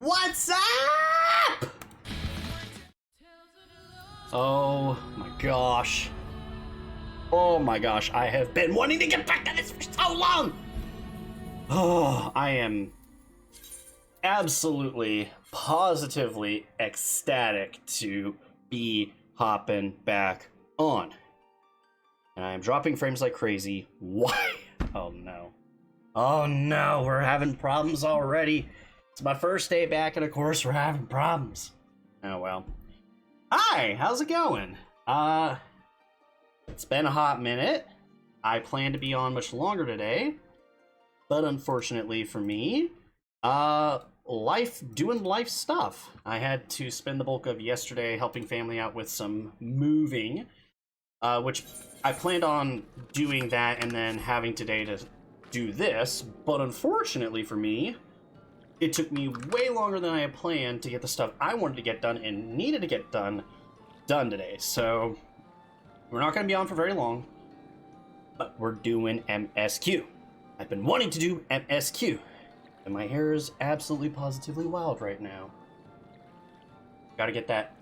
What's up? Oh my gosh. Oh my gosh, I have been wanting to get back to this for so long! Oh, I am absolutely, positively ecstatic to be hopping back on. And I am dropping frames like crazy. Why? Oh no. Oh no, we're having problems already. It's my first day back and of course we're having problems. Oh well. Hi, how's it going? It's been a hot minute. I plan to be on much longer today, but unfortunately for me, doing life stuff. I had to spend the bulk of yesterday helping family out with some moving, which I planned on doing that and then having today to do this, but unfortunately for me, it took me way longer than I had planned to get the stuff I wanted to get done and needed to get done today. So we're not going to be on for very long, but we're doing MSQ. I've been wanting to do MSQ, and my hair is absolutely positively wild right now. Got to get that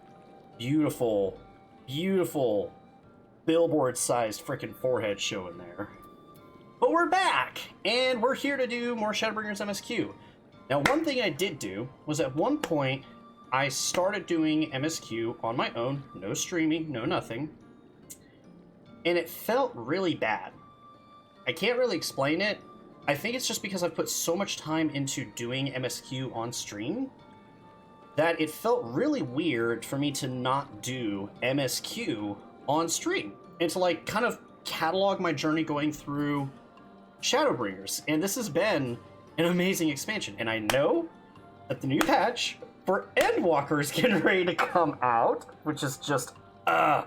beautiful, beautiful billboard-sized freaking forehead showing there. But we're back, and we're here to do more Shadowbringers MSQ. Now, one thing I did do was at one point, I started doing MSQ on my own, no streaming, no nothing, and it felt really bad. I can't really explain it. I think it's just because I've put so much time into doing MSQ on stream that it felt really weird for me to not do MSQ on stream and to like kind of catalog my journey going through Shadowbringers. And this has been an amazing expansion, and I know that the new patch for Endwalker is getting ready to come out, which is just, I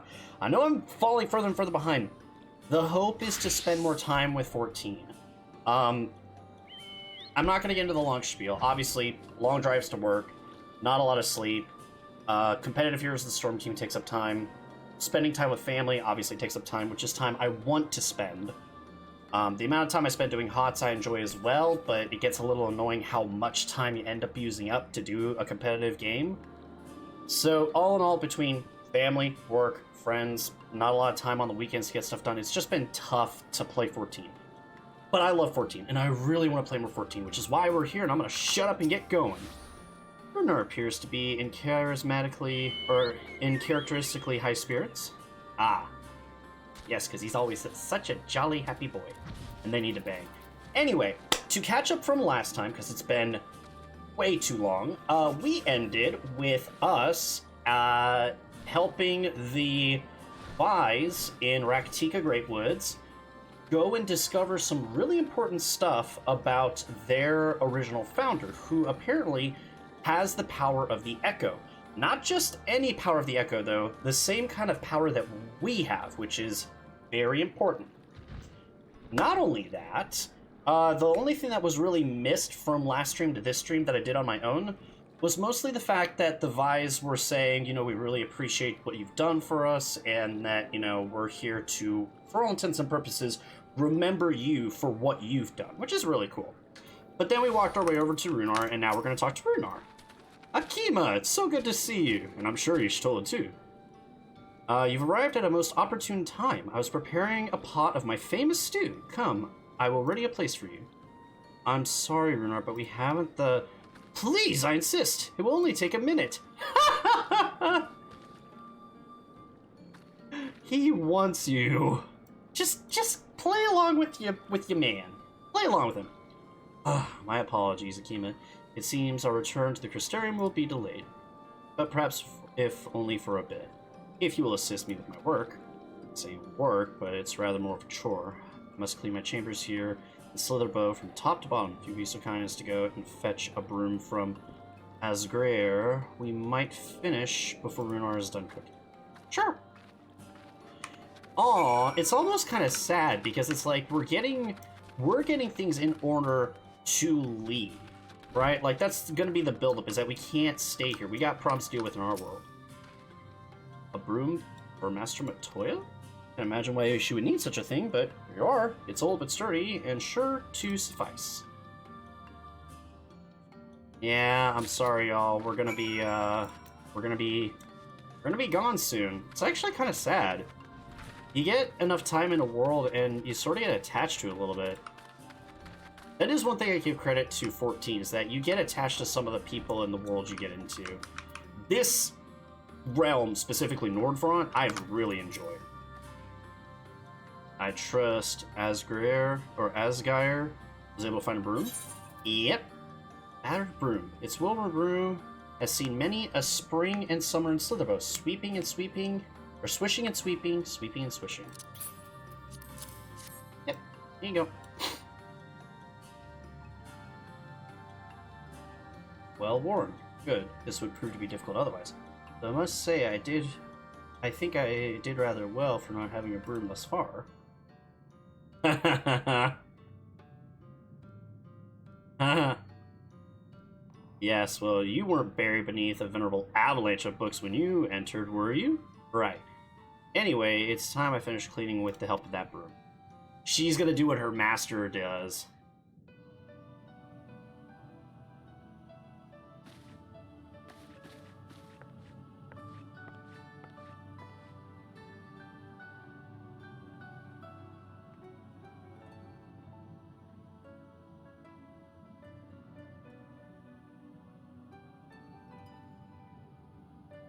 know I'm falling further and further behind. The hope is to spend more time with 14. I'm not going to get into the long spiel. Obviously, long drives to work, not a lot of sleep. Competitive Heroes of the Storm Team takes up time. Spending time with family obviously takes up time, which is time I want to spend. The amount of time I spend doing HOTS I enjoy as well, but it gets a little annoying how much time you end up using up to do a competitive game. So all in all, between family, work, friends, not a lot of time on the weekends to get stuff done, it's just been tough to play 14. But I love 14, and I really want to play more 14, which is why we're here, and I'm going to shut up and get going. Runar appears to be in characteristically high spirits. Ah. Yes, because he's always such a jolly, happy boy. And they need to bang. Anyway, to catch up from last time, because it's been way too long, we ended with us helping the Vise in Rakatika Great Woods go and discover some really important stuff about their original founder, who apparently has the power of the Echo. Not just any power of the Echo, though, the same kind of power that we have, which is very important. Not only that, the only thing that was really missed from last stream to this stream that I did on my own was mostly the fact that the Vise were saying, you know, we really appreciate what you've done for us, and that, you know, we're here to, for all intents and purposes, remember you for what you've done, which is really cool. But then we walked our way over to Runar, and now we're going to talk to Runar. Akima, it's so good to see you, and I'm sure Y'shtola too. You've arrived at a most opportune time. I was preparing a pot of my famous stew. Come, I will ready a place for you. I'm sorry, Runar, but we haven't the... Please, I insist. It will only take a minute. He wants you. Just play along with your man. Play along with him. My apologies, Akima. It seems our return to the Crystarium will be delayed. But perhaps if only for a bit. If you will assist me with my work. I'd say work, but it's rather more of a chore. I must clean my chambers here and slither bow from top to bottom. If you'd be so kind as to go and fetch a broom from Asgrair, we might finish before Runar is done cooking. Sure. Aw, it's almost kind of sad because it's like we're getting things in order to leave, right? Like that's going to be the buildup, is that we can't stay here. We got problems to deal with in our world. A broom for Master Matoya? Can't imagine why she would need such a thing, but here you are. It's old but sturdy and sure to suffice. Yeah, I'm sorry, y'all. We're gonna be gone soon. It's actually kind of sad. You get enough time in a world, and you sort of get attached to it a little bit. That is one thing I give credit to 14, is that you get attached to some of the people in the world you get into. This realm, specifically Nordfront, I've really enjoyed. I trust Asgeir was able to find a broom. Yep. Battered broom. Its Wilmer broom has seen many a spring and summer in Slitherbow, sweeping and sweeping, or swishing and sweeping, sweeping and swishing. Yep, here you go. Well worn. Good. This would prove to be difficult otherwise. Though I must say I think I did rather well for not having a broom thus far. Yes, well, you weren't buried beneath a venerable avalanche of books when you entered, were you? Right. Anyway, it's time I finished cleaning with the help of that broom. She's gonna do what her master does.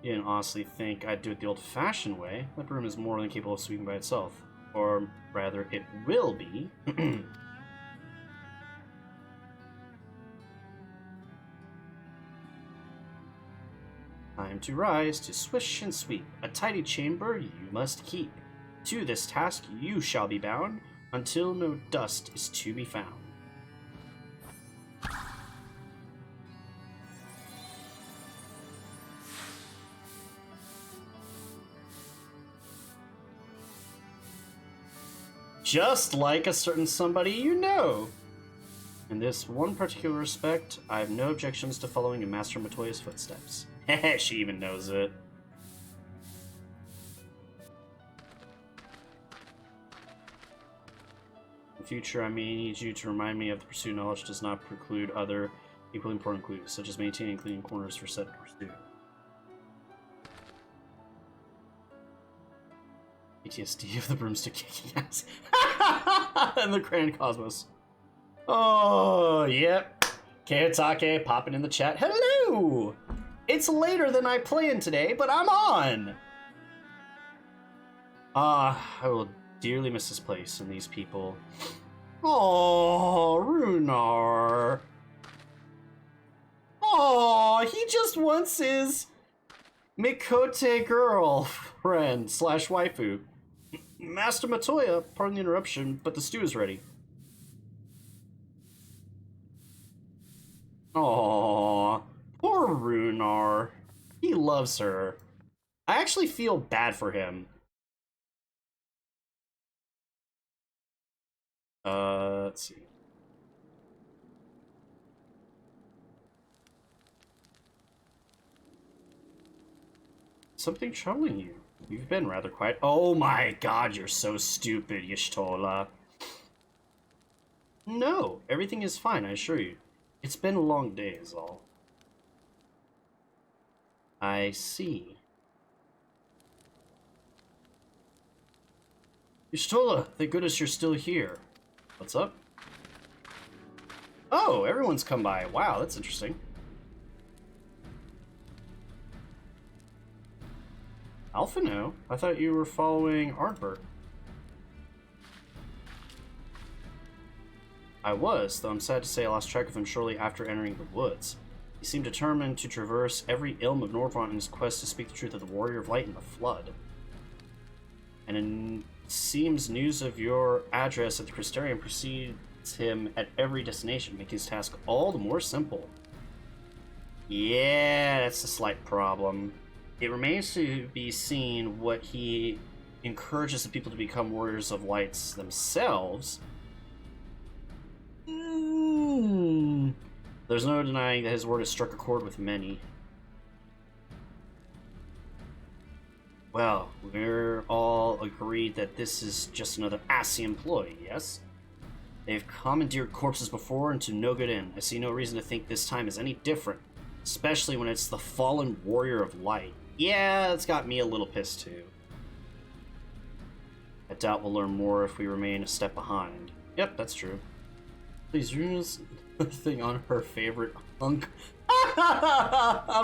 You didn't honestly think I'd do it the old-fashioned way. That broom is more than capable of sweeping by itself. Or, rather, it will be. Time to rise, to swish and sweep. A tidy chamber you must keep. To this task you shall be bound, until no dust is to be found. Just like a certain somebody you know. In this one particular respect, I have no objections to following in Master Matoya's footsteps. Heh, she even knows it. In future, I may need you to remind me of the pursuit knowledge does not preclude other equally important clues, such as maintaining clean corners for said pursuit. PTSD of the broomstick kicking ass. And the Grand Cosmos. Oh, yep. Kiyotake popping in the chat. Hello! It's later than I planned today, but I'm on! I will dearly miss this place and these people. Oh, Runar. Oh, he just wants his Mikote girlfriend / waifu. Master Matoya, pardon the interruption, but the stew is ready. Aww, poor Runar. He loves her. I actually feel bad for him. Let's see. Something troubling you. You've been rather quiet. Oh my god, you're so stupid, Y'shtola. No, everything is fine, I assure you. It's been a long day, is all. I see. Y'shtola, thank goodness you're still here. What's up? Oh, everyone's come by. Wow, that's interesting. Alphino? I thought you were following Artbert. I was, though I'm sad to say I lost track of him shortly after entering the woods. He seemed determined to traverse every ilm of Nordfront in his quest to speak the truth of the Warrior of Light and the Flood. And it seems news of your address at the Crystarium precedes him at every destination, making his task all the more simple. Yeah, that's a slight problem. It remains to be seen what he encourages the people to become Warriors of Lights themselves. There's no denying that his word has struck a chord with many. Well, we're all agreed that this is just another assy employee, yes? They've commandeered corpses before and to no good end. I see no reason to think this time is any different, especially when it's the fallen warrior of light. Yeah, it's got me a little pissed too. I doubt we'll learn more if we remain a step behind. Yep, that's true. Please, Runa's nothing on her favorite hunk.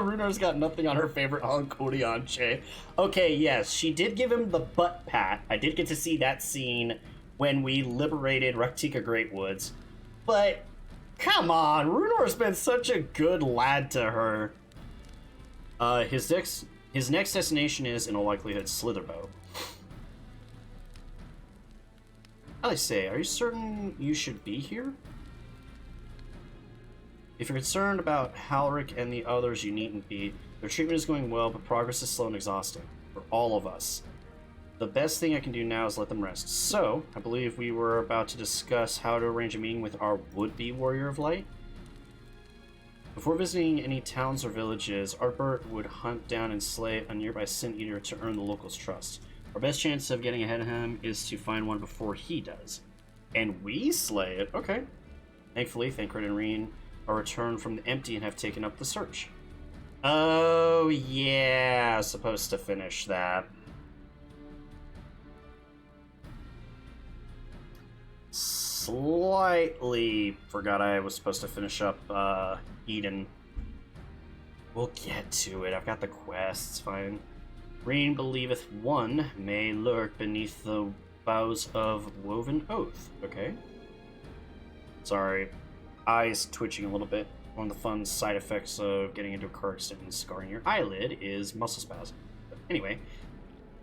Runa's got nothing on her favorite hunk, Orianche. Okay, yes, she did give him the butt pat. I did get to see that scene when we liberated Raktika Greatwoods. But, come on, Runor's been such a good lad to her. His next destination is, in all likelihood, Slitherbow. I say, are you certain you should be here? If you're concerned about Halric and the others, you needn't be. Their treatment is going well, but progress is slow and exhausting. For all of us. The best thing I can do now is let them rest. So, I believe we were about to discuss how to arrange a meeting with our would-be Warrior of Light. Before visiting any towns or villages, Artbert would hunt down and slay a nearby Sin Eater to earn the locals' trust. Our best chance of getting ahead of him is to find one before he does. And we slay it. Okay. Thankfully, Thancred and Reen are returned from the empty and have taken up the search. Oh, yeah. I was supposed to finish that. Slightly forgot I was supposed to finish up Eden. We'll get to it. I've got the quests. Fine. Reen believeth one may lurk beneath the boughs of Woven Oath. Okay. Sorry. Eyes twitching a little bit. One of the fun side effects of getting into a car accident and scarring your eyelid is muscle spasm. But anyway,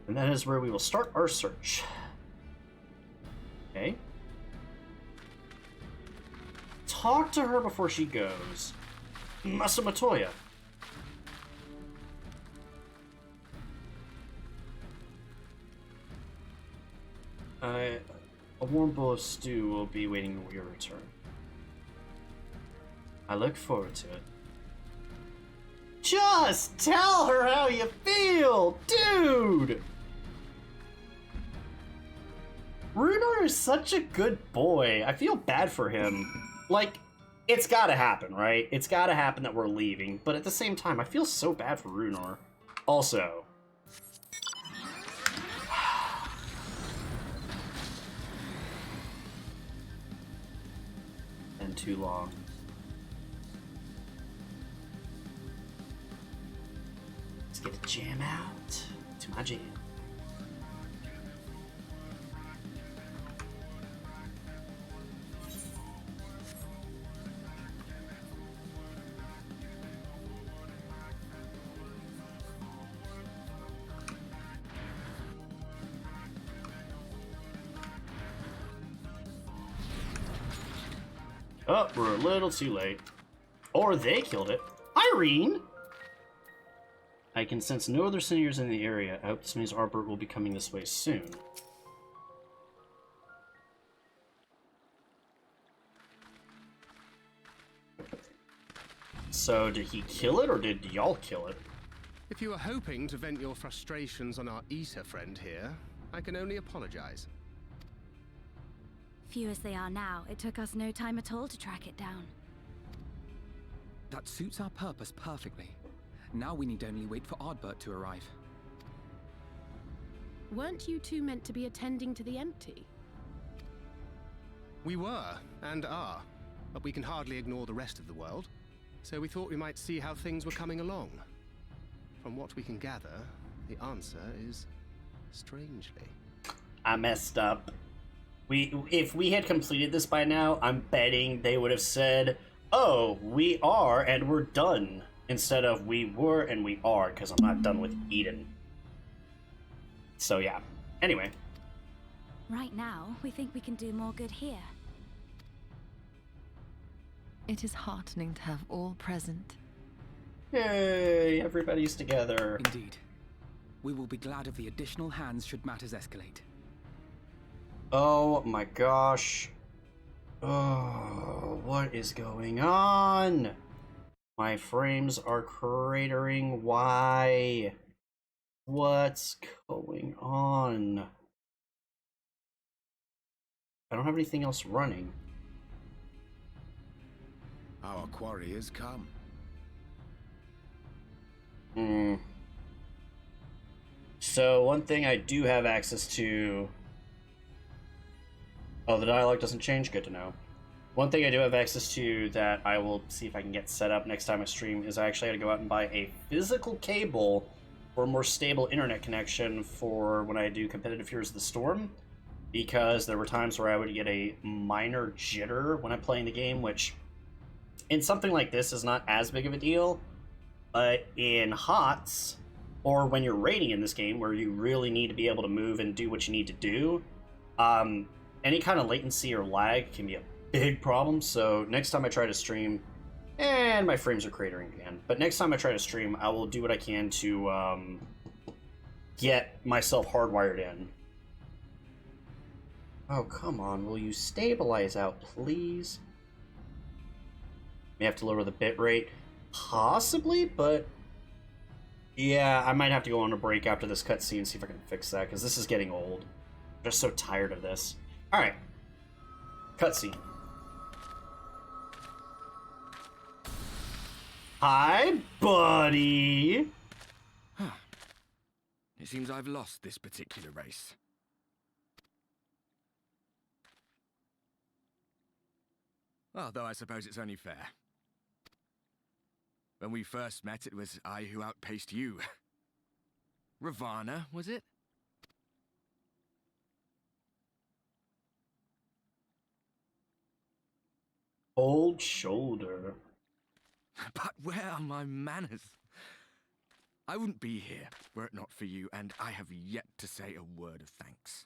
and that is where we will start our search. Okay. Talk to her before she goes. Masamatoya. A warm bowl of stew will be waiting when we return. I look forward to it. Just tell her how you feel, dude! Runar is such a good boy. I feel bad for him. Like, it's gotta happen, right? It's gotta happen that we're leaving, but at the same time, I feel so bad for Runar. Also, and too long. Let's get a jam out to my jam. Oh, we're a little too late. Or they killed it. Irene! I can sense no other seniors in the area. I hope this means Arbert will be coming this way soon. So, did he kill it, or did y'all kill it? If you were hoping to vent your frustrations on our Eater friend here, I can only apologize. Few as they are now, it took us no time at all to track it down. That suits our purpose perfectly. Now we need only wait for Ardbert to arrive. Weren't you two meant to be attending to the empty? We were, and are, but we can hardly ignore the rest of the world. So we thought we might see how things were coming along. From what we can gather, the answer is strangely. I messed up. If we had completed this by now, I'm betting they would have said, oh, we are and we're done, instead of we were and we are, because I'm not done with Eden. So yeah. Anyway. Right now, we think we can do more good here. It is heartening to have all present. Yay, everybody's together. Indeed. We will be glad of the additional hands should matters escalate. Oh my gosh. Oh, what is going on? My frames are cratering. Why? What's going on? I don't have anything else running. Our quarry has come. Hmm. So one thing I do have access to... Oh, the dialogue doesn't change? Good to know. One thing I do have access to that I will see if I can get set up next time I stream is I actually had to go out and buy a physical cable for a more stable internet connection for when I do competitive Heroes of the Storm, because there were times where I would get a minor jitter when I'm playing the game, which in something like this is not as big of a deal, but in HOTS, or when you're raiding in this game where you really need to be able to move and do what you need to do, any kind of latency or lag can be a big problem. So next time I try to stream, and my frames are cratering again, but next time I try to stream, I will do what I can to get myself hardwired in. Oh, come on, will you stabilize out, please? May have to lower the bitrate. Possibly, but... yeah, I might have to go on a break after this cutscene and see if I can fix that, because this is getting old. I'm just so tired of this. Alright. Cutscene. Hi, buddy! Huh. It seems I've lost this particular race. Although I suppose it's only fair. When we first met, it was I who outpaced you. Ravana, was it? Old shoulder. But where are my manners? I wouldn't be here were it not for you, and I have yet to say a word of thanks.